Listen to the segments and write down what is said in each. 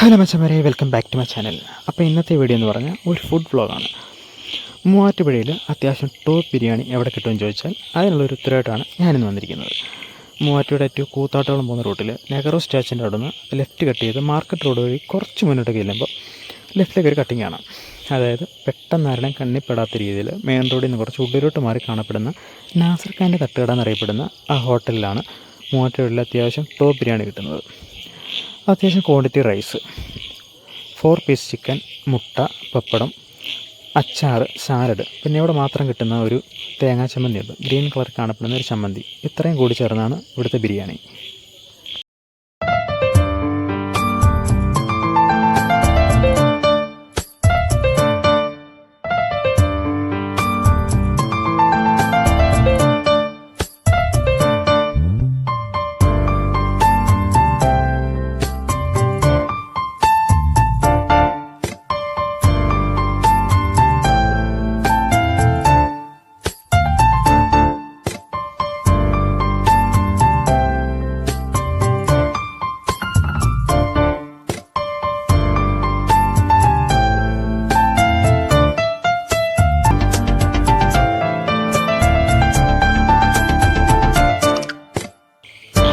Hello മച്ചന്മാരെ, welcome back to my channel. അപ്പോൾ ഇന്നത്തെ വീഡിയോ എന്ന് പറഞ്ഞാൽ ഒരു ഫുഡ് വ്ളോഗാണ്. മൂവാറ്റുപുഴയിൽ അത്യാവശ്യം ടോപ്പ് ബിരിയാണി എവിടെ കിട്ടുമെന്ന് ചോദിച്ചാൽ അതിനുള്ളൊരു ഉത്തരവായിട്ടാണ് ഞാനിന്ന് വന്നിരിക്കുന്നത്. മൂവാറ്റുപുഴ ടു കൂത്താട്ടോളം പോകുന്ന റൂട്ടിൽ നെഹ്റു സ്റ്റാച്യൂൻ്റെ അവിടെ നിന്ന് ലെഫ്റ്റ് കട്ട് ചെയ്ത് മാർക്കറ്റ് റോഡ് വഴി കുറച്ച് മുന്നോട്ടേക്ക് ചെല്ലുമ്പോൾ ലെഫ്റ്റിലേക്ക് ഒരു കട്ടിങ് കാണാം. അതായത് പെട്ടെന്ന് ആരുടെയും കണ്ണിപ്പെടാത്ത രീതിയിൽ മെയിൻ റോഡിൽ നിന്ന് കുറച്ച് ഉള്ളിലോട്ട് മാറി കാണപ്പെടുന്ന നാസർ ഖാൻ്റെ തട്ടുകട എന്നറിയപ്പെടുന്ന ആ ഹോട്ടലിലാണ് മൂവാറ്റുപുഴയിൽ അത്യാവശ്യം ടോപ്പ് ബിരിയാണി കിട്ടുന്നത്. അത്യാവശ്യം ക്വാണ്ടിറ്റി റൈസ്, 4 പീസ് ചിക്കൻ, മുട്ട, പപ്പടം, അച്ചാർ, സാലഡ്, പിന്നെ ഇവിടെ മാത്രം കിട്ടുന്ന ഒരു തേങ്ങാ ചമ്മന്തി ഉണ്ട്, ഗ്രീൻ കളർ കാണപ്പെടുന്ന ഒരു ചമ്മന്തി. ഇത്രയും കൂടി ചേർന്നാണ് ഇവിടുത്തെ ബിരിയാണി.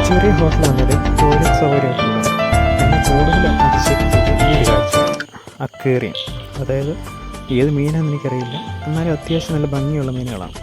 ചെറിയ ഹോട്ടലാണെങ്കിൽ ടോയ്ലറ്റ് സൗകര്യമായിട്ടുള്ളത്. എന്നെ കൂടുതൽ അതിശയിപ്പിച്ചത് ഈ ഒരു കാഴ്ചയാണ്, അക്വേറിയം. അതായത് ഏത് മീനാണെന്ന് എനിക്കറിയില്ല, എന്നാലും അത്യാവശ്യം നല്ല ഭംഗിയുള്ള മീനുകളാണ്.